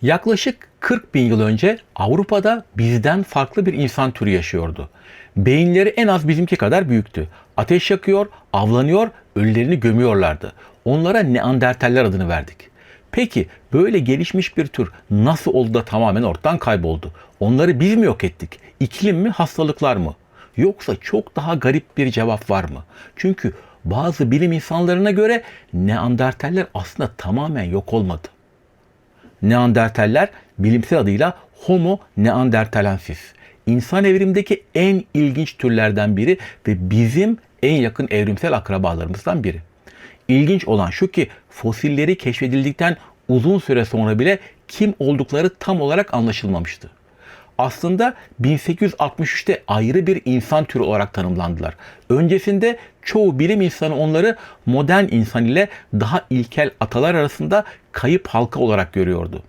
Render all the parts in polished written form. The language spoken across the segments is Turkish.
Yaklaşık 40 bin yıl önce Avrupa'da bizden farklı bir insan türü yaşıyordu. Beyinleri en az bizimki kadar büyüktü. Ateş yakıyor, avlanıyor, ölülerini gömüyorlardı. Onlara Neandertaller adını verdik. Peki böyle gelişmiş bir tür nasıl oldu da tamamen ortadan kayboldu? Onları biz mi yok ettik? İklim mi, hastalıklar mı? Yoksa çok daha garip bir cevap var mı? Çünkü bazı bilim insanlarına göre Neandertaller aslında tamamen yok olmadı. Neandertaller bilimsel adıyla Homo neanderthalensis. İnsan evrimindeki en ilginç türlerden biri ve bizim en yakın evrimsel akrabalarımızdan biri. İlginç olan şu ki fosilleri keşfedildikten uzun süre sonra bile kim oldukları tam olarak anlaşılmamıştı. Aslında 1863'te ayrı bir insan türü olarak tanımlandılar. Öncesinde çoğu bilim insanı onları modern insan ile daha ilkel atalar arasında kayıp halka olarak görüyordu.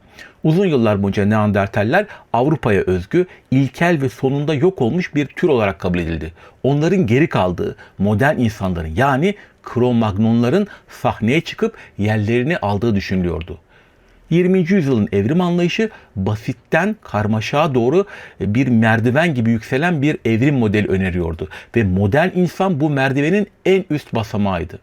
Uzun yıllar boyunca Neandertaller Avrupa'ya özgü, ilkel ve sonunda yok olmuş bir tür olarak kabul edildi. Onların geri kaldığı modern insanların yani Cro-Magnonların sahneye çıkıp yerlerini aldığı düşünülüyordu. 20. yüzyılın evrim anlayışı basitten karmaşaya doğru bir merdiven gibi yükselen bir evrim modeli öneriyordu. Ve modern insan bu merdivenin en üst basamağıydı.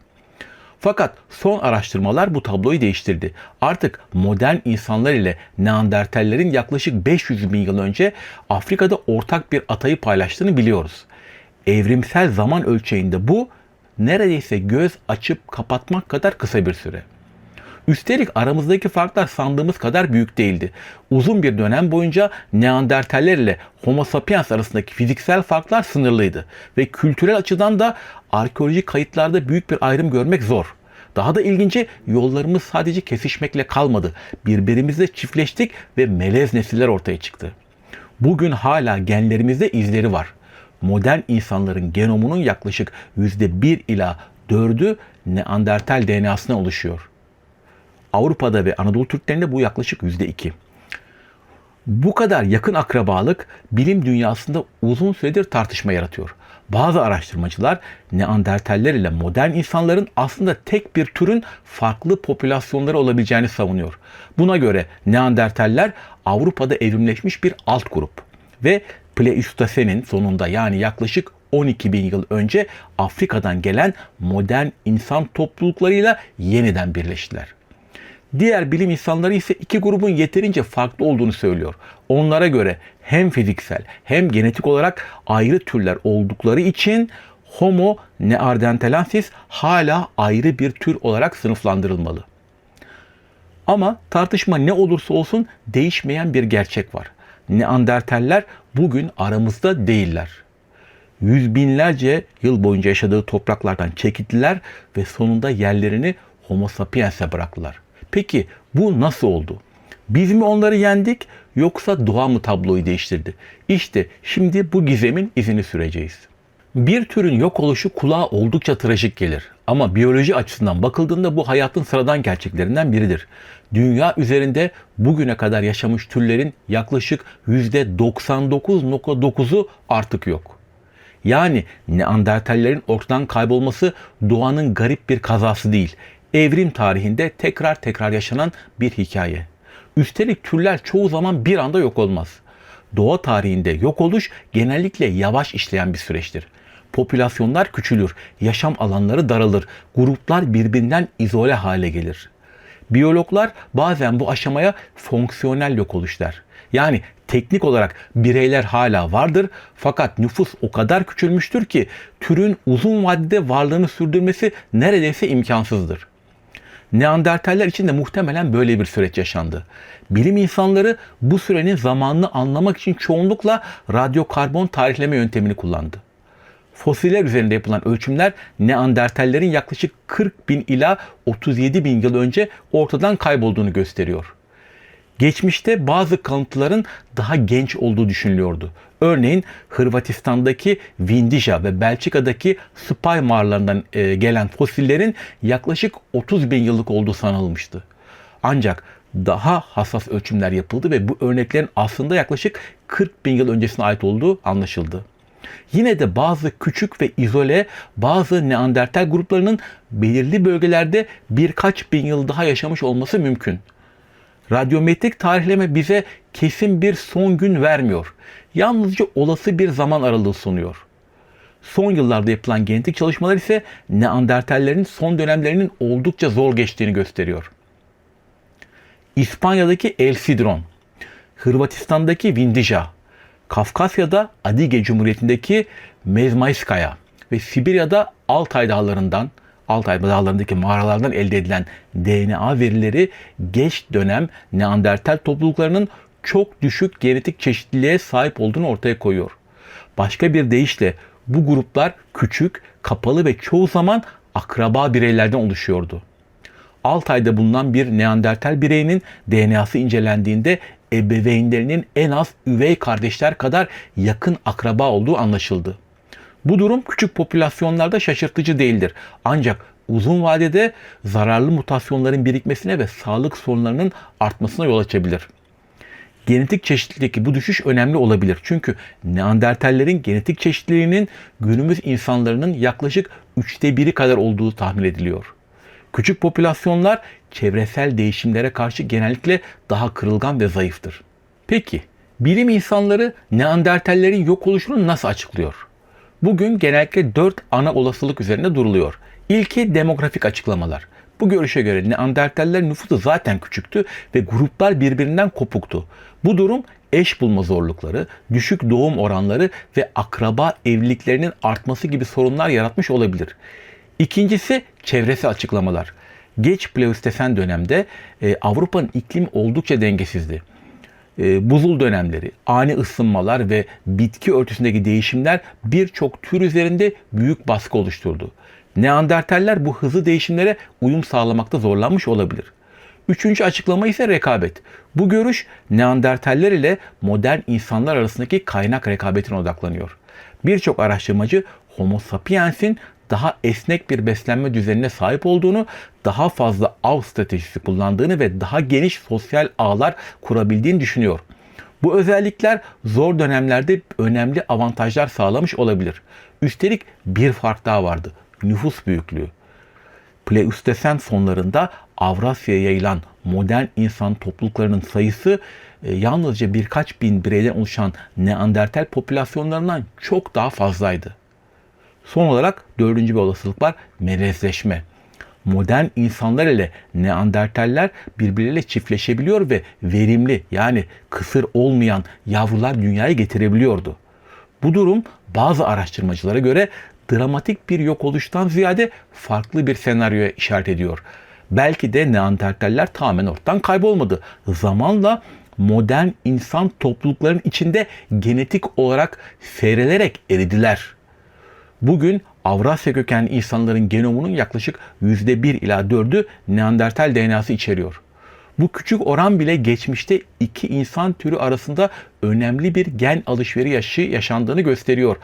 Fakat son araştırmalar bu tabloyu değiştirdi. Artık modern insanlar ile Neandertallerin yaklaşık 500 bin yıl önce Afrika'da ortak bir atayı paylaştığını biliyoruz. Evrimsel zaman ölçeğinde bu neredeyse göz açıp kapatmak kadar kısa bir süre. Üstelik aramızdaki farklar sandığımız kadar büyük değildi. Uzun bir dönem boyunca Neandertaller ile Homo sapiens arasındaki fiziksel farklar sınırlıydı. Ve kültürel açıdan da arkeolojik kayıtlarda büyük bir ayrım görmek zor. Daha da ilginci yollarımız sadece kesişmekle kalmadı. Birbirimizle çiftleştik ve melez nesiller ortaya çıktı. Bugün hala genlerimizde izleri var. Modern insanların genomunun yaklaşık %1 ila 4'ü Neandertal DNA'sına oluşuyor. Avrupa'da ve Anadolu Türklerinde bu yaklaşık %2. Bu kadar yakın akrabalık bilim dünyasında uzun süredir tartışma yaratıyor. Bazı araştırmacılar Neandertaller ile modern insanların aslında tek bir türün farklı popülasyonları olabileceğini savunuyor. Buna göre Neandertaller Avrupa'da evrimleşmiş bir alt grup ve Pleistosen'in sonunda yani yaklaşık 12 bin yıl önce Afrika'dan gelen modern insan topluluklarıyla yeniden birleştiler. Diğer bilim insanları ise iki grubun yeterince farklı olduğunu söylüyor. Onlara göre hem fiziksel hem genetik olarak ayrı türler oldukları için Homo neanderthalensis hala ayrı bir tür olarak sınıflandırılmalı. Ama tartışma ne olursa olsun değişmeyen bir gerçek var. Neandertaller bugün aramızda değiller. Yüz binlerce yıl boyunca yaşadığı topraklardan çekildiler ve sonunda yerlerini Homo sapiens'e bıraktılar. Peki bu nasıl oldu? Biz mi onları yendik yoksa doğa mı tabloyu değiştirdi? İşte şimdi bu gizemin izini süreceğiz. Bir türün yok oluşu kulağa oldukça trajik gelir. Ama biyoloji açısından bakıldığında bu hayatın sıradan gerçeklerinden biridir. Dünya üzerinde bugüne kadar yaşamış türlerin yaklaşık %99,9'u artık yok. Yani Neandertallerin ortadan kaybolması doğanın garip bir kazası değil, evrim tarihinde tekrar tekrar yaşanan bir hikaye. Üstelik türler çoğu zaman bir anda yok olmaz. Doğa tarihinde yok oluş genellikle yavaş işleyen bir süreçtir. Popülasyonlar küçülür, yaşam alanları daralır, gruplar birbirinden izole hale gelir. Biyologlar bazen bu aşamaya fonksiyonel yok oluş der. Yani teknik olarak bireyler hala vardır fakat nüfus o kadar küçülmüştür ki türün uzun vadede varlığını sürdürmesi neredeyse imkansızdır. Neandertaller için de muhtemelen böyle bir süreç yaşandı. Bilim insanları bu sürenin zamanını anlamak için çoğunlukla radyokarbon tarihleme yöntemini kullandı. Fosiller üzerinde yapılan ölçümler Neandertallerin yaklaşık 40 bin ila 37 bin yıl önce ortadan kaybolduğunu gösteriyor. Geçmişte bazı kalıntıların daha genç olduğu düşünülüyordu. Örneğin Hırvatistan'daki Vindija ve Belçika'daki Spy mağaralarından gelen fosillerin yaklaşık 30 bin yıllık olduğu sanılmıştı. Ancak daha hassas ölçümler yapıldı ve bu örneklerin aslında yaklaşık 40 bin yıl öncesine ait olduğu anlaşıldı. Yine de bazı küçük ve izole bazı Neandertal gruplarının belirli bölgelerde birkaç bin yıl daha yaşamış olması mümkün. Radyometrik tarihleme bize kesin bir son gün vermiyor. Yalnızca olası bir zaman aralığı sunuyor. Son yıllarda yapılan genetik çalışmalar ise Neandertallerin son dönemlerinin oldukça zor geçtiğini gösteriyor. İspanya'daki El Cidrón, Hırvatistan'daki Vindija, Kafkasya'da Adige Cumhuriyeti'ndeki Mezmayskaya ve Sibirya'da Altay Dağları'ndaki mağaralardan elde edilen DNA verileri geç dönem Neandertal topluluklarının çok düşük genetik çeşitliliğe sahip olduğunu ortaya koyuyor. Başka bir deyişle bu gruplar küçük, kapalı ve çoğu zaman akraba bireylerden oluşuyordu. Altay'da bulunan bir Neandertal bireyinin DNA'sı incelendiğinde ebeveynlerinin en az üvey kardeşler kadar yakın akraba olduğu anlaşıldı. Bu durum küçük popülasyonlarda şaşırtıcı değildir. Ancak uzun vadede zararlı mutasyonların birikmesine ve sağlık sorunlarının artmasına yol açabilir. Genetik çeşitlilikteki bu düşüş önemli olabilir. Çünkü Neandertallerin genetik çeşitliliğinin günümüz insanlarının yaklaşık 1/3 kadar olduğu tahmin ediliyor. Küçük popülasyonlar çevresel değişimlere karşı genellikle daha kırılgan ve zayıftır. Peki, bilim insanları Neandertallerin yok oluşunu nasıl açıklıyor? Bugün genellikle 4 ana olasılık üzerinde duruluyor. İlki demografik açıklamalar. Bu görüşe göre Neandertaller nüfusu zaten küçüktü ve gruplar birbirinden kopuktu. Bu durum eş bulma zorlukları, düşük doğum oranları ve akraba evliliklerinin artması gibi sorunlar yaratmış olabilir. İkincisi çevresi açıklamalar. Geç Pleistosen dönemde Avrupa'nın iklimi oldukça dengesizdi. Buzul dönemleri, ani ısınmalar ve bitki örtüsündeki değişimler birçok tür üzerinde büyük baskı oluşturdu. Neandertaller bu hızlı değişimlere uyum sağlamakta zorlanmış olabilir. Üçüncü açıklama ise rekabet. Bu görüş Neandertaller ile modern insanlar arasındaki kaynak rekabetine odaklanıyor. Birçok araştırmacı Homo sapiens'in daha esnek bir beslenme düzenine sahip olduğunu, daha fazla av stratejisi kullandığını ve daha geniş sosyal ağlar kurabildiğini düşünüyor. Bu özellikler zor dönemlerde önemli avantajlar sağlamış olabilir. Üstelik bir fark daha vardı. Nüfus büyüklüğü. Pleistosen sonlarında Avrasya'ya yayılan modern insan topluluklarının sayısı yalnızca birkaç bin bireyden oluşan Neandertal popülasyonlarından çok daha fazlaydı. Son olarak dördüncü bir olasılık var, melezleşme. Modern insanlar ile Neandertaller birbirleriyle çiftleşebiliyor ve verimli yani kısır olmayan yavrular dünyaya getirebiliyordu. Bu durum bazı araştırmacılara göre dramatik bir yok oluştan ziyade farklı bir senaryoya işaret ediyor. Belki de Neandertaller tamamen ortadan kaybolmadı. Zamanla modern insan topluluklarının içinde genetik olarak seyrelerek eridiler. Bugün Avrasya kökenli insanların genomunun yaklaşık %1 ila 4'ü Neandertal DNA'sı içeriyor. Bu küçük oran bile geçmişte iki insan türü arasında önemli bir gen alışverişi yaşandığını gösteriyor.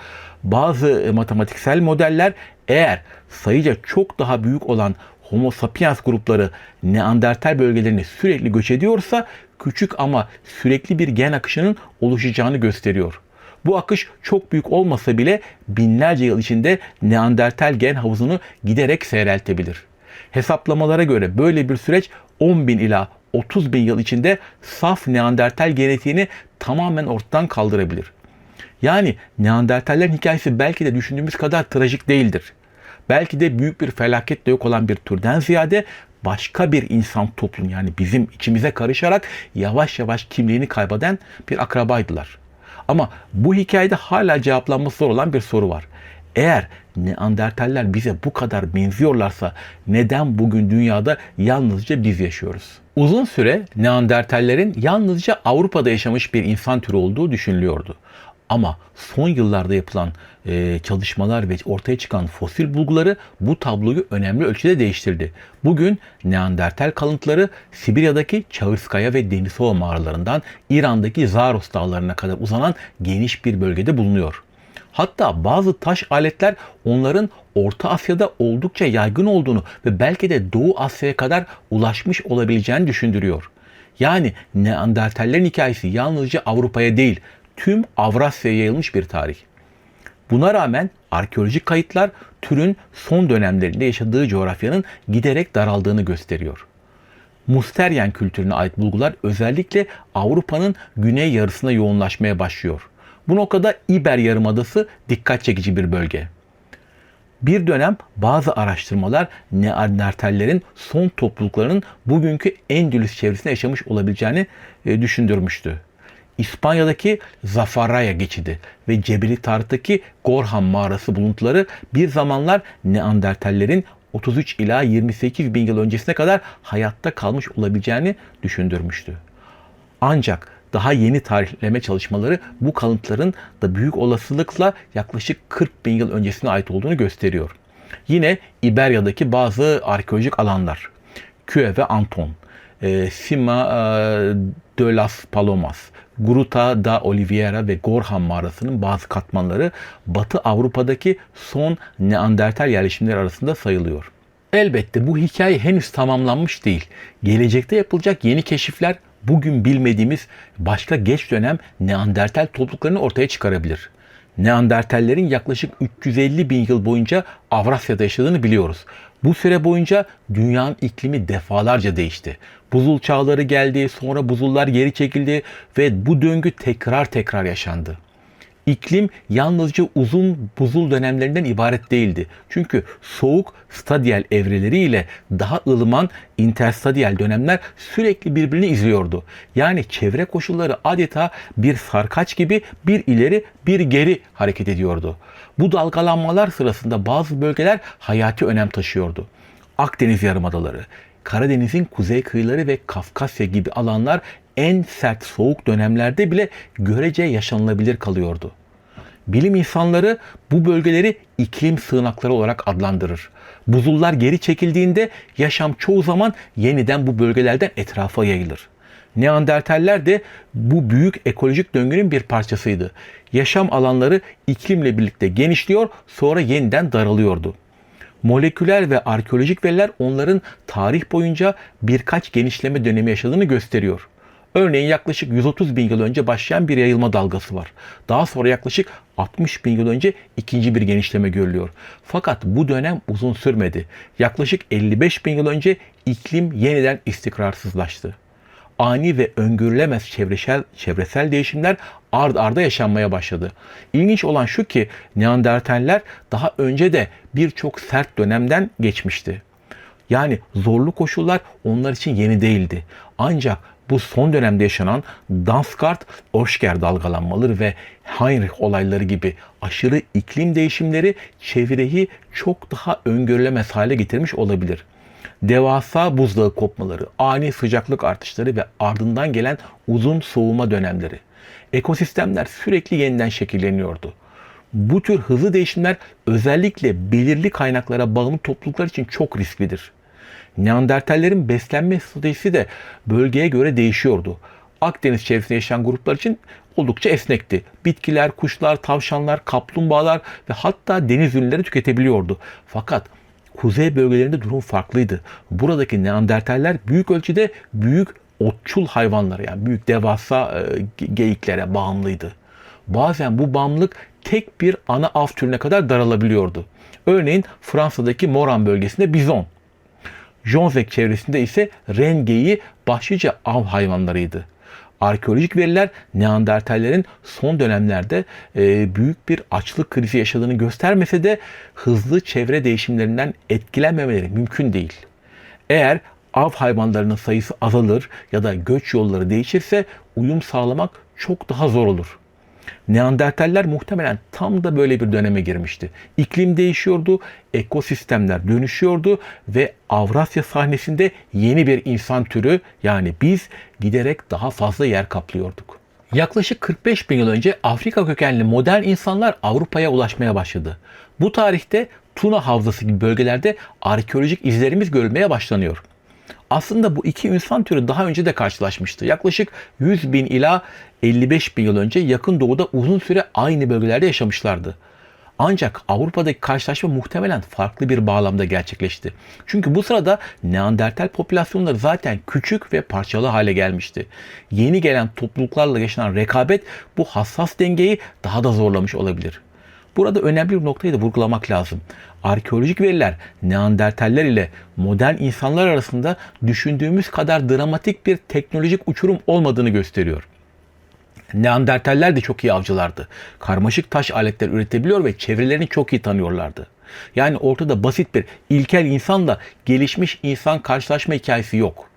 Bazı matematiksel modeller eğer sayıca çok daha büyük olan Homo sapiens grupları Neandertal bölgelerine sürekli göç ediyorsa küçük ama sürekli bir gen akışının oluşacağını gösteriyor. Bu akış çok büyük olmasa bile binlerce yıl içinde Neandertal gen havuzunu giderek seyreltebilir. Hesaplamalara göre böyle bir süreç 10.000 ila 30.000 yıl içinde saf Neandertal genetiğini tamamen ortadan kaldırabilir. Yani Neandertallerin hikayesi belki de düşündüğümüz kadar trajik değildir. Belki de büyük bir felaketle yok olan bir türden ziyade başka bir insan toplumu yani bizim içimize karışarak yavaş yavaş kimliğini kaybeden bir akrabaydılar. Ama bu hikayede hala cevaplanması zor olan bir soru var. Eğer Neandertaller bize bu kadar benziyorlarsa neden bugün dünyada yalnızca biz yaşıyoruz? Uzun süre Neandertallerin yalnızca Avrupa'da yaşamış bir insan türü olduğu düşünülüyordu. Ama son yıllarda yapılan çalışmalar ve ortaya çıkan fosil bulguları bu tabloyu önemli ölçüde değiştirdi. Bugün Neandertal kalıntıları Sibirya'daki Çağırskaya ve Denisova mağaralarından İran'daki Zaros dağlarına kadar uzanan geniş bir bölgede bulunuyor. Hatta bazı taş aletler onların Orta Asya'da oldukça yaygın olduğunu ve belki de Doğu Asya'ya kadar ulaşmış olabileceğini düşündürüyor. Yani Neandertallerin hikayesi yalnızca Avrupa'ya değil, tüm Avrasya'ya yayılmış bir tarih. Buna rağmen arkeolojik kayıtlar türün son dönemlerinde yaşadığı coğrafyanın giderek daraldığını gösteriyor. Musteryen kültürüne ait bulgular özellikle Avrupa'nın güney yarısına yoğunlaşmaya başlıyor. Bu noktada İber Yarımadası dikkat çekici bir bölge. Bir dönem bazı araştırmalar Neandertallerin son topluluklarının bugünkü Endülüs çevresinde yaşamış olabileceğini düşündürmüştü. İspanya'daki Zafarraya geçidi ve Cebeli Tarık'taki Gorham mağarası buluntuları bir zamanlar Neandertallerin 33 ila 28 bin yıl öncesine kadar hayatta kalmış olabileceğini düşündürmüştü. Ancak daha yeni tarihleme çalışmaları bu kalıntıların da büyük olasılıkla yaklaşık 40 bin yıl öncesine ait olduğunu gösteriyor. Yine İberya'daki bazı arkeolojik alanlar, Cue ve Anton, Sima de las Palomas, Gruta da Oliveira ve Gorham mağarasının bazı katmanları Batı Avrupa'daki son Neandertal yerleşimleri arasında sayılıyor. Elbette bu hikaye henüz tamamlanmış değil. Gelecekte yapılacak yeni keşifler bugün bilmediğimiz başka geç dönem Neandertal topluluklarını ortaya çıkarabilir. Neandertallerin yaklaşık 350 bin yıl boyunca Avrasya'da yaşadığını biliyoruz. Bu süre boyunca dünyanın iklimi defalarca değişti. Buzul çağları geldi, sonra buzullar geri çekildi ve bu döngü tekrar tekrar yaşandı. İklim yalnızca uzun buzul dönemlerinden ibaret değildi. Çünkü soğuk stadiyal evreleri ile daha ılıman interstadiyal dönemler sürekli birbirini izliyordu. Yani çevre koşulları adeta bir sarkaç gibi bir ileri bir geri hareket ediyordu. Bu dalgalanmalar sırasında bazı bölgeler hayati önem taşıyordu. Akdeniz yarımadaları, Karadeniz'in kuzey kıyıları ve Kafkasya gibi alanlar en sert soğuk dönemlerde bile görece yaşanılabilir kalıyordu. Bilim insanları bu bölgeleri iklim sığınakları olarak adlandırır. Buzullar geri çekildiğinde yaşam çoğu zaman yeniden bu bölgelerden etrafa yayılır. Neandertaller de bu büyük ekolojik döngünün bir parçasıydı. Yaşam alanları iklimle birlikte genişliyor, sonra yeniden daralıyordu. Moleküler ve arkeolojik veriler onların tarih boyunca birkaç genişleme dönemi yaşadığını gösteriyor. Örneğin yaklaşık 130 bin yıl önce başlayan bir yayılma dalgası var. Daha sonra yaklaşık 60 bin yıl önce ikinci bir genişleme görülüyor. Fakat bu dönem uzun sürmedi. Yaklaşık 55 bin yıl önce iklim yeniden istikrarsızlaştı. Ani ve öngörülemez çevresel değişimler ard arda yaşanmaya başladı. İlginç olan şu ki Neandertaller daha önce de birçok sert dönemden geçmişti. Yani zorlu koşullar onlar için yeni değildi. Ancak bu son dönemde yaşanan Danskart-Oeschger dalgalanmaları ve Heinrich olayları gibi aşırı iklim değişimleri çevreyi çok daha öngörülemez hale getirmiş olabilir. Devasa buzdağı kopmaları, ani sıcaklık artışları ve ardından gelen uzun soğuma dönemleri. Ekosistemler sürekli yeniden şekilleniyordu. Bu tür hızlı değişimler özellikle belirli kaynaklara bağımlı topluluklar için çok risklidir. Neandertallerin beslenme stratejisi de bölgeye göre değişiyordu. Akdeniz çevresinde yaşayan gruplar için oldukça esnekti. Bitkiler, kuşlar, tavşanlar, kaplumbağalar ve hatta deniz ürünleri tüketebiliyordu. Fakat kuzey bölgelerinde durum farklıydı. Buradaki Neandertaller büyük ölçüde büyük otçul hayvanlara, yani büyük devasa geyiklere bağımlıydı. Bazen bu bağımlılık tek bir ana av türüne kadar daralabiliyordu. Örneğin Fransa'daki Moran bölgesinde bizon, Jonzek çevresinde ise ren geyiği başlıca av hayvanlarıydı. Arkeolojik veriler Neandertallerin son dönemlerde büyük bir açlık krizi yaşadığını göstermese de hızlı çevre değişimlerinden etkilenmemeleri mümkün değil. Eğer av hayvanlarının sayısı azalır ya da göç yolları değişirse uyum sağlamak çok daha zor olur. Neandertaller muhtemelen tam da böyle bir döneme girmişti. İklim değişiyordu, ekosistemler dönüşüyordu ve Avrasya sahnesinde yeni bir insan türü, yani biz, giderek daha fazla yer kaplıyorduk. Yaklaşık 45 bin yıl önce Afrika kökenli modern insanlar Avrupa'ya ulaşmaya başladı. Bu tarihte Tuna Havzası gibi bölgelerde arkeolojik izlerimiz görülmeye başlanıyor. Aslında bu iki insan türü daha önce de karşılaşmıştı. Yaklaşık 100 bin ila 55 bin yıl önce Yakın Doğu'da uzun süre aynı bölgelerde yaşamışlardı. Ancak Avrupa'daki karşılaşma muhtemelen farklı bir bağlamda gerçekleşti. Çünkü bu sırada Neandertal popülasyonları zaten küçük ve parçalı hale gelmişti. Yeni gelen topluluklarla yaşanan rekabet bu hassas dengeyi daha da zorlamış olabilir. Burada önemli bir noktayı da vurgulamak lazım. Arkeolojik veriler Neandertaller ile modern insanlar arasında düşündüğümüz kadar dramatik bir teknolojik uçurum olmadığını gösteriyor. Neandertaller de çok iyi avcılardı. Karmaşık taş aletler üretebiliyor ve çevrelerini çok iyi tanıyorlardı. Yani ortada basit bir ilkel insanla gelişmiş insan karşılaşma hikayesi yok.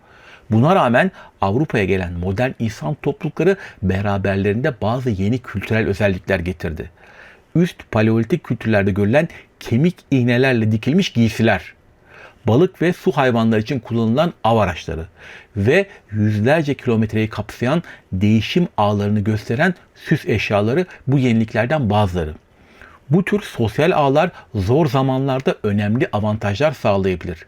Buna rağmen Avrupa'ya gelen modern insan toplulukları beraberlerinde bazı yeni kültürel özellikler getirdi. Üst paleolitik kültürlerde görülen kemik iğnelerle dikilmiş giysiler, balık ve su hayvanları için kullanılan av araçları ve yüzlerce kilometreyi kapsayan değişim ağlarını gösteren süs eşyaları bu yeniliklerden bazıları. Bu tür sosyal ağlar zor zamanlarda önemli avantajlar sağlayabilir.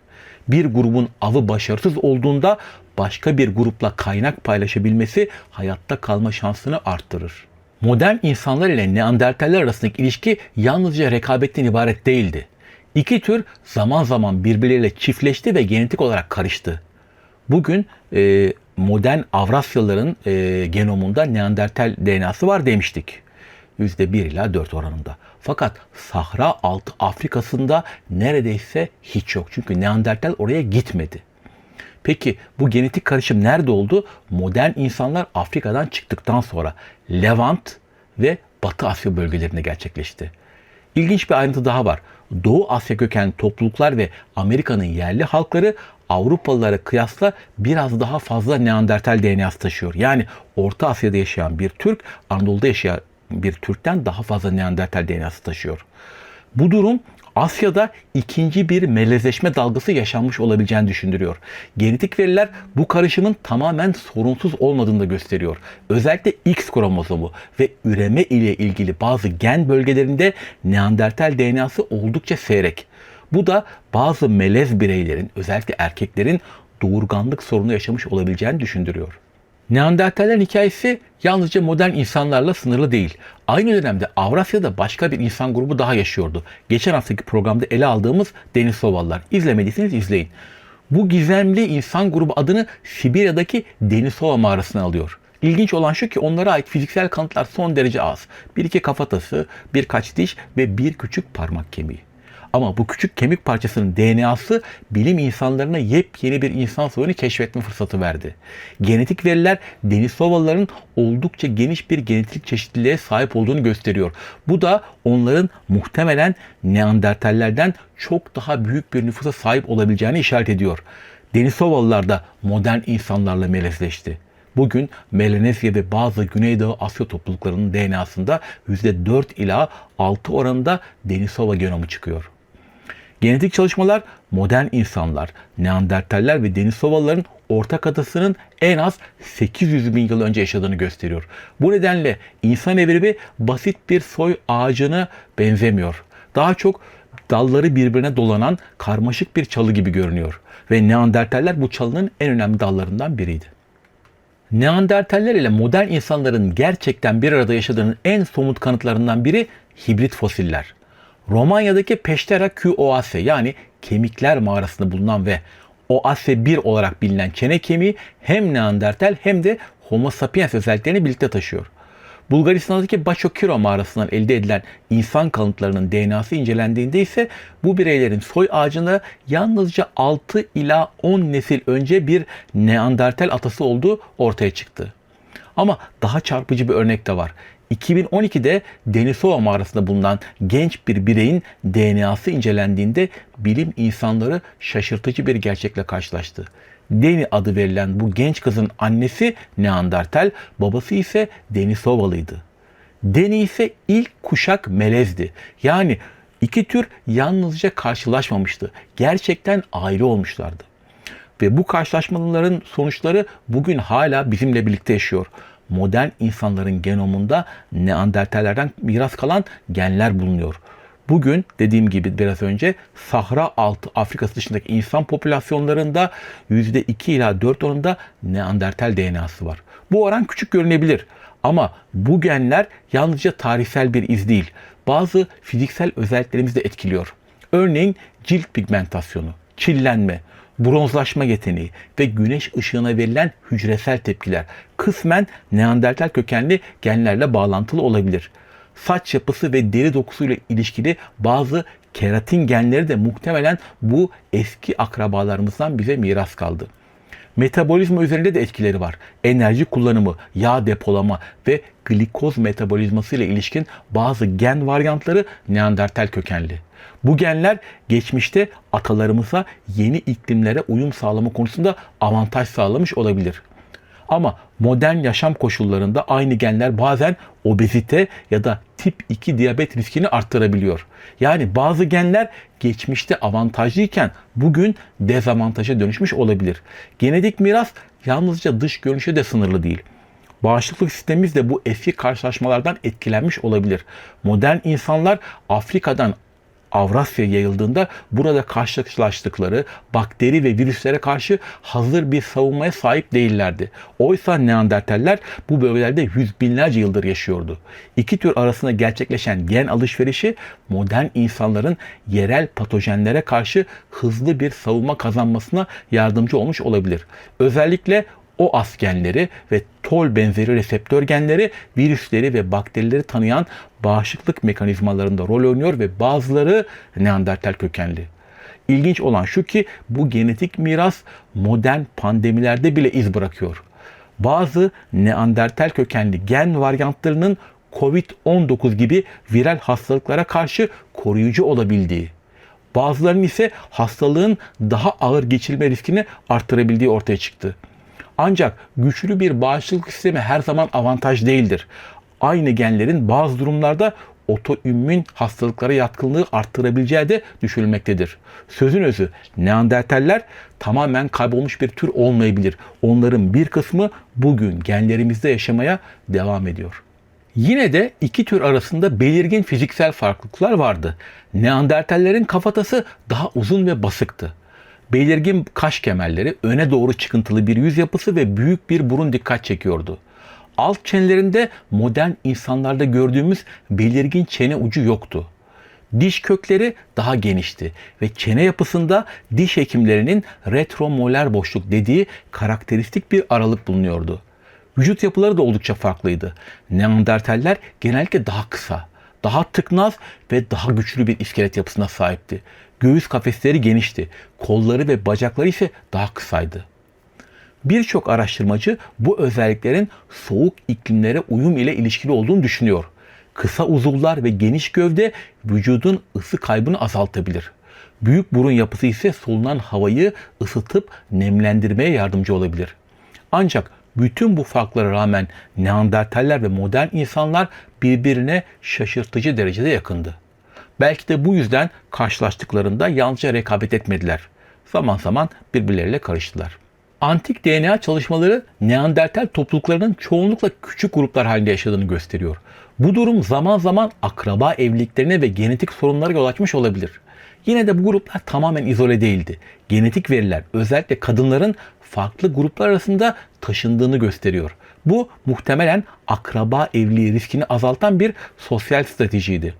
Bir grubun avı başarısız olduğunda başka bir grupla kaynak paylaşabilmesi hayatta kalma şansını arttırır. Modern insanlar ile Neandertaller arasındaki ilişki yalnızca rekabetten ibaret değildi. İki tür zaman zaman birbirleriyle çiftleşti ve genetik olarak karıştı. Bugün modern Avrasyalıların genomunda Neandertal DNA'sı var demiştik. %1 ila 4 oranında. Fakat Sahra Altı Afrika'sında neredeyse hiç yok. Çünkü Neandertal oraya gitmedi. Peki bu genetik karışım nerede oldu? Modern insanlar Afrika'dan çıktıktan sonra Levant ve Batı Asya bölgelerinde gerçekleşti. İlginç bir ayrıntı daha var. Doğu Asya kökenli topluluklar ve Amerika'nın yerli halkları Avrupalılara kıyasla biraz daha fazla Neandertal DNA'sı taşıyor. Yani Orta Asya'da yaşayan bir Türk, Anadolu'da yaşayan bir Türk'ten daha fazla Neandertal DNA'sı taşıyor. Bu durum Asya'da ikinci bir melezleşme dalgası yaşanmış olabileceğini düşündürüyor. Genetik veriler bu karışımın tamamen sorunsuz olmadığını da gösteriyor. Özellikle X kromozomu ve üreme ile ilgili bazı gen bölgelerinde Neandertal DNA'sı oldukça seyrek. Bu da bazı melez bireylerin, özellikle erkeklerin doğurganlık sorunu yaşamış olabileceğini düşündürüyor. Neandertallerin hikayesi yalnızca modern insanlarla sınırlı değil. Aynı dönemde Avrasya'da başka bir insan grubu daha yaşıyordu. Geçen haftaki programda ele aldığımız Denisovalılar. İzlemediyseniz izleyin. Bu gizemli insan grubu adını Sibirya'daki Denisova mağarasına alıyor. İlginç olan şu ki onlara ait fiziksel kanıtlar son derece az. Bir iki kafatası, birkaç diş ve bir küçük parmak kemiği. Ama bu küçük kemik parçasının DNA'sı bilim insanlarına yepyeni bir insan soyunu keşfetme fırsatı verdi. Genetik veriler Denisovalıların oldukça geniş bir genetik çeşitliliğe sahip olduğunu gösteriyor. Bu da onların muhtemelen Neandertallerden çok daha büyük bir nüfusa sahip olabileceğini işaret ediyor. Denisovalılar da modern insanlarla melezleşti. Bugün Melanezya ve bazı Güneydoğu Asya topluluklarının DNA'sında %4 ila 6 oranında Denisova genomu çıkıyor. Genetik çalışmalar modern insanlar, Neandertaller ve Denisovalıların ortak adasının en az 800 bin yıl önce yaşadığını gösteriyor. Bu nedenle insan evrimi basit bir soy ağacına benzemiyor. Daha çok dalları birbirine dolanan karmaşık bir çalı gibi görünüyor. Ve Neandertaller bu çalının en önemli dallarından biriydi. Neandertaller ile modern insanların gerçekten bir arada yaşadığının en somut kanıtlarından biri hibrit fosiller. Romanya'daki Peştera Q-Oase yani kemikler mağarasında bulunan ve Oase 1 olarak bilinen çene kemiği hem Neandertal hem de Homo sapiens özelliklerini birlikte taşıyor. Bulgaristan'daki Başokiro mağarasından elde edilen insan kalıntılarının DNA'sı incelendiğinde ise bu bireylerin soy ağacında yalnızca 6 ila 10 nesil önce bir Neandertal atası olduğu ortaya çıktı. Ama daha çarpıcı bir örnek de var. 2012'de Denisova mağarasında bulunan genç bir bireyin DNA'sı incelendiğinde bilim insanları şaşırtıcı bir gerçekle karşılaştı. Deni adı verilen bu genç kızın annesi Neandertal, babası ise Denisovalıydı. Deni ise ilk kuşak melezdi. Yani iki tür yalnızca karşılaşmamıştı. Gerçekten aile olmuşlardı. Ve bu karşılaşmaların sonuçları bugün hala bizimle birlikte yaşıyor. Modern insanların genomunda Neandertallerden miras kalan genler bulunuyor. Bugün dediğim gibi biraz önce Sahra Altı Afrikası dışındaki insan popülasyonlarında %2 ila 4 oranında Neandertal DNA'sı var. Bu oran küçük görünebilir ama bu genler yalnızca tarihsel bir iz değil. Bazı fiziksel özelliklerimizi de etkiliyor. Örneğin cilt pigmentasyonu, çillenme, bronzlaşma yeteneği ve güneş ışığına verilen hücresel tepkiler kısmen Neandertal kökenli genlerle bağlantılı olabilir. Saç yapısı ve deri dokusuyla ilişkili bazı keratin genleri de muhtemelen bu eski akrabalarımızdan bize miras kaldı. Metabolizma üzerinde de etkileri var. Enerji kullanımı, yağ depolama ve glikoz metabolizması ile ilişkin bazı gen varyantları Neandertal kökenli. Bu genler geçmişte atalarımıza yeni iklimlere uyum sağlama konusunda avantaj sağlamış olabilir. Ama modern yaşam koşullarında aynı genler bazen obezite ya da tip 2 diyabet riskini arttırabiliyor. Yani bazı genler geçmişte avantajlıyken bugün dezavantaja dönüşmüş olabilir. Genetik miras yalnızca dış görünüşe de sınırlı değil. Bağışıklık sistemimiz de bu eski karşılaşmalardan etkilenmiş olabilir. Modern insanlar Afrika'dan Avrasya'ya yayıldığında burada karşılaştıkları bakteri ve virüslere karşı hazır bir savunmaya sahip değillerdi. Oysa Neandertaller bu bölgelerde yüz binlerce yıldır yaşıyordu. İki tür arasında gerçekleşen gen alışverişi modern insanların yerel patojenlere karşı hızlı bir savunma kazanmasına yardımcı olmuş olabilir. Özellikle OAS genleri ve TOL benzeri reseptör genleri virüsleri ve bakterileri tanıyan bağışıklık mekanizmalarında rol oynuyor ve bazıları Neandertal kökenli. İlginç olan şu ki bu genetik miras modern pandemilerde bile iz bırakıyor. Bazı Neandertal kökenli gen varyantlarının COVID-19 gibi viral hastalıklara karşı koruyucu olabildiği, bazılarının ise hastalığın daha ağır geçirme riskini arttırabildiği ortaya çıktı. Ancak güçlü bir bağışıklık sistemi her zaman avantaj değildir. Aynı genlerin bazı durumlarda otoimmün hastalıklara yatkınlığı arttırabileceği de düşünülmektedir. Sözün özü, Neandertaller tamamen kaybolmuş bir tür olmayabilir. Onların bir kısmı bugün genlerimizde yaşamaya devam ediyor. Yine de iki tür arasında belirgin fiziksel farklılıklar vardı. Neandertallerin kafatası daha uzun ve basıktı. Belirgin kaş kemerleri, öne doğru çıkıntılı bir yüz yapısı ve büyük bir burun dikkat çekiyordu. Alt çenelerinde modern insanlarda gördüğümüz belirgin çene ucu yoktu. Diş kökleri daha genişti ve çene yapısında diş hekimlerinin retromolar boşluk dediği karakteristik bir aralık bulunuyordu. Vücut yapıları da oldukça farklıydı. Neandertaller genellikle daha kısa, daha tıknaz ve daha güçlü bir iskelet yapısına sahipti. Göğüs kafesleri genişti, kolları ve bacakları ise daha kısaydı. Birçok araştırmacı bu özelliklerin soğuk iklimlere uyum ile ilişkili olduğunu düşünüyor. Kısa uzuvlar ve geniş gövde vücudun ısı kaybını azaltabilir. Büyük burun yapısı ise solunan havayı ısıtıp nemlendirmeye yardımcı olabilir. Ancak bütün bu farklara rağmen Neandertaller ve modern insanlar birbirine şaşırtıcı derecede yakındı. Belki de bu yüzden karşılaştıklarında yalnızca rekabet etmediler. Zaman zaman birbirleriyle karıştılar. Antik DNA çalışmaları Neandertal topluluklarının çoğunlukla küçük gruplar halinde yaşadığını gösteriyor. Bu durum zaman zaman akraba evliliklerine ve genetik sorunlara yol açmış olabilir. Yine de bu gruplar tamamen izole değildi. Genetik veriler özellikle kadınların farklı gruplar arasında taşındığını gösteriyor. Bu muhtemelen akraba evliliği riskini azaltan bir sosyal stratejiydi.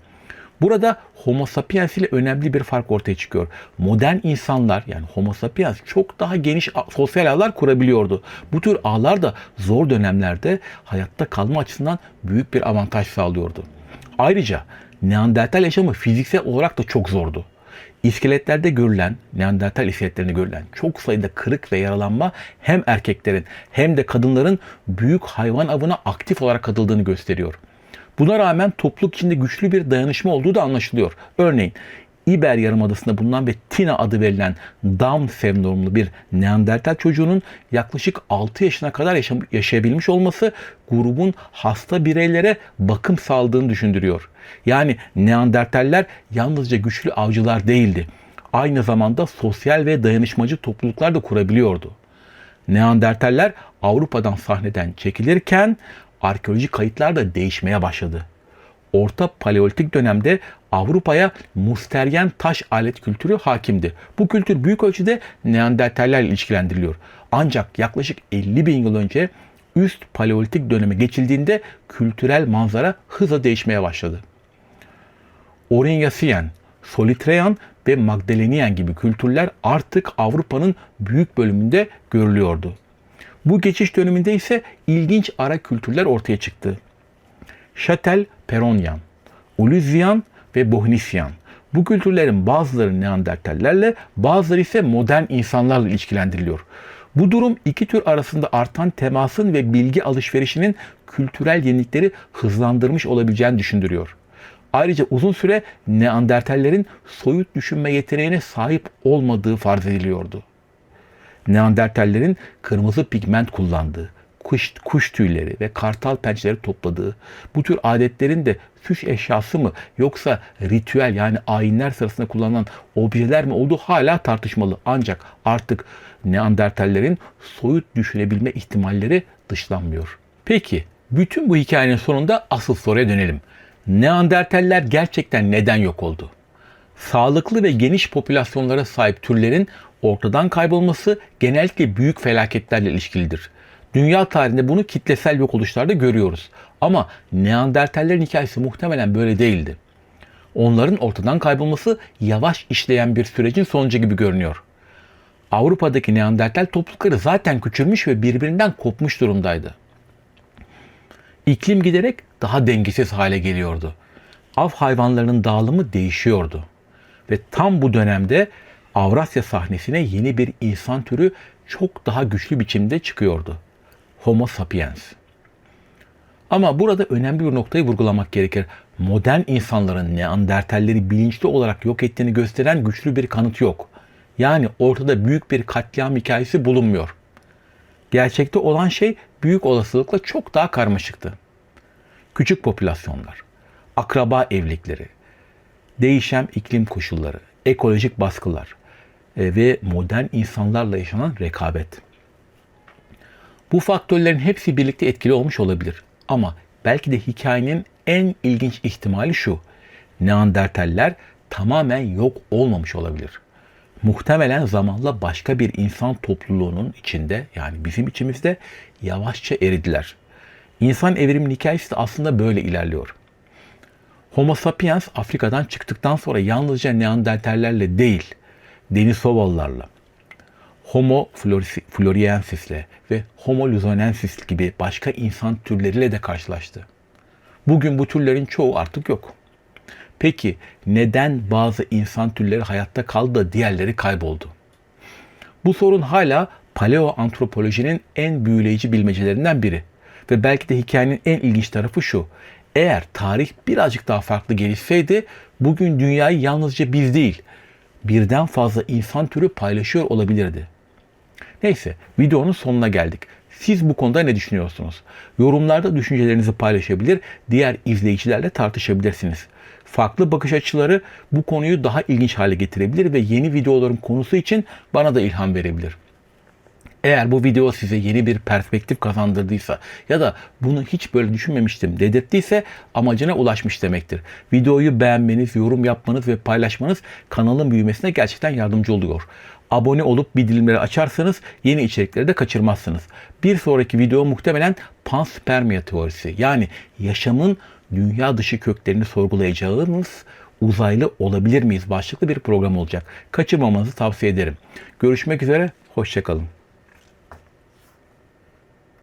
Burada Homo sapiens ile önemli bir fark ortaya çıkıyor. Modern insanlar yani Homo sapiens çok daha geniş sosyal ağlar kurabiliyordu. Bu tür ağlar da zor dönemlerde hayatta kalma açısından büyük bir avantaj sağlıyordu. Ayrıca Neandertal yaşamı fiziksel olarak da çok zordu. İskeletlerde görülen, Neandertal iskeletlerinde görülen çok sayıda kırık ve yaralanma hem erkeklerin hem de kadınların büyük hayvan avına aktif olarak katıldığını gösteriyor. Buna rağmen topluluk içinde güçlü bir dayanışma olduğu da anlaşılıyor. Örneğin İber Yarımadası'nda bulunan ve Tina adı verilen Down sendromlu bir Neandertal çocuğunun yaklaşık 6 yaşına kadar yaşayabilmiş olması grubun hasta bireylere bakım sağladığını düşündürüyor. Yani Neandertaller yalnızca güçlü avcılar değildi. Aynı zamanda sosyal ve dayanışmacı topluluklar da kurabiliyordu. Neandertaller Avrupa'dan sahneden çekilirken arkeolojik kayıtlar da değişmeye başladı. Orta Paleolitik dönemde Avrupa'ya Musteryen taş alet kültürü hakimdi. Bu kültür büyük ölçüde Neandertallerle ilişkilendiriliyor. Ancak yaklaşık 50 bin yıl önce üst Paleolitik döneme geçildiğinde kültürel manzara hızla değişmeye başladı. Orignacian, Solitrean ve Magdalenian gibi kültürler artık Avrupa'nın büyük bölümünde görülüyordu. Bu geçiş döneminde ise ilginç ara kültürler ortaya çıktı. Châtel-Perronien, Uluzyan ve Bohnisyan. Bu kültürlerin bazıları Neandertallerle, bazıları ise modern insanlarla ilişkilendiriliyor. Bu durum iki tür arasında artan temasın ve bilgi alışverişinin kültürel yenilikleri hızlandırmış olabileceğini düşündürüyor. Ayrıca uzun süre Neandertallerin soyut düşünme yeteneğine sahip olmadığı farz ediliyordu. Neandertallerin kırmızı pigment kullandığı, kuş tüyleri ve kartal pençeleri topladığı, bu tür adetlerin de süs eşyası mı yoksa ritüel yani ayinler sırasında kullanılan objeler mi olduğu hala tartışmalı. Ancak artık Neandertallerin soyut düşünebilme ihtimalleri dışlanmıyor. Peki bütün bu hikayenin sonunda asıl soruya dönelim. Neandertaller gerçekten neden yok oldu? Sağlıklı ve geniş popülasyonlara sahip türlerin ortadan kaybolması genellikle büyük felaketlerle ilişkilidir. Dünya tarihinde bunu kitlesel yok oluşlarda görüyoruz. Ama Neandertallerin hikayesi muhtemelen böyle değildi. Onların ortadan kaybolması yavaş işleyen bir sürecin sonucu gibi görünüyor. Avrupa'daki Neandertal toplulukları zaten küçülmüş ve birbirinden kopmuş durumdaydı. İklim giderek daha dengesiz hale geliyordu. Av hayvanlarının dağılımı değişiyordu. Ve tam bu dönemde Avrasya sahnesine yeni bir insan türü çok daha güçlü biçimde çıkıyordu. Homo sapiens. Ama burada önemli bir noktayı vurgulamak gerekir. Modern insanların Neandertalleri bilinçli olarak yok ettiğini gösteren güçlü bir kanıt yok. Yani ortada büyük bir katliam hikayesi bulunmuyor. Gerçekte olan şey büyük olasılıkla çok daha karmaşıktı. Küçük popülasyonlar, akraba evlilikleri, değişen iklim koşulları, ekolojik baskılar ve modern insanlarla yaşanan rekabet. Bu faktörlerin hepsi birlikte etkili olmuş olabilir. Ama belki de hikayenin en ilginç ihtimali şu. Neandertaller tamamen yok olmamış olabilir. Muhtemelen zamanla başka bir insan topluluğunun içinde yani bizim içimizde yavaşça eridiler. İnsan evriminin hikayesi de aslında böyle ilerliyor. Homo sapiens Afrika'dan çıktıktan sonra yalnızca Neandertallerle değil, Denisovalılarla, Homo floresiensis'le ve Homo luzonensis gibi başka insan türleriyle de karşılaştı. Bugün bu türlerin çoğu artık yok. Peki neden bazı insan türleri hayatta kaldı da diğerleri kayboldu? Bu sorun hala paleoantropolojinin en büyüleyici bilmecelerinden biri. Ve belki de hikayenin en ilginç tarafı şu. Eğer tarih birazcık daha farklı gelişseydi bugün dünyayı yalnızca biz değil, birden fazla insan türü paylaşıyor olabilirdi. Neyse, videonun sonuna geldik. Siz bu konuda ne düşünüyorsunuz? Yorumlarda düşüncelerinizi paylaşabilir, diğer izleyicilerle tartışabilirsiniz. Farklı bakış açıları bu konuyu daha ilginç hale getirebilir ve yeni videoların konusu için bana da ilham verebilir. Eğer bu video size yeni bir perspektif kazandırdıysa ya da bunu hiç böyle düşünmemiştim dedirttiyse amacına ulaşmış demektir. Videoyu beğenmeniz, yorum yapmanız ve paylaşmanız kanalın büyümesine gerçekten yardımcı oluyor. Abone olup bildirimleri açarsanız yeni içerikleri de kaçırmazsınız. Bir sonraki video muhtemelen panspermia teorisi yani yaşamın dünya dışı köklerini sorgulayacağımız uzaylı olabilir miyiz başlıklı bir program olacak. Kaçırmamanızı tavsiye ederim. Görüşmek üzere, hoşça kalın.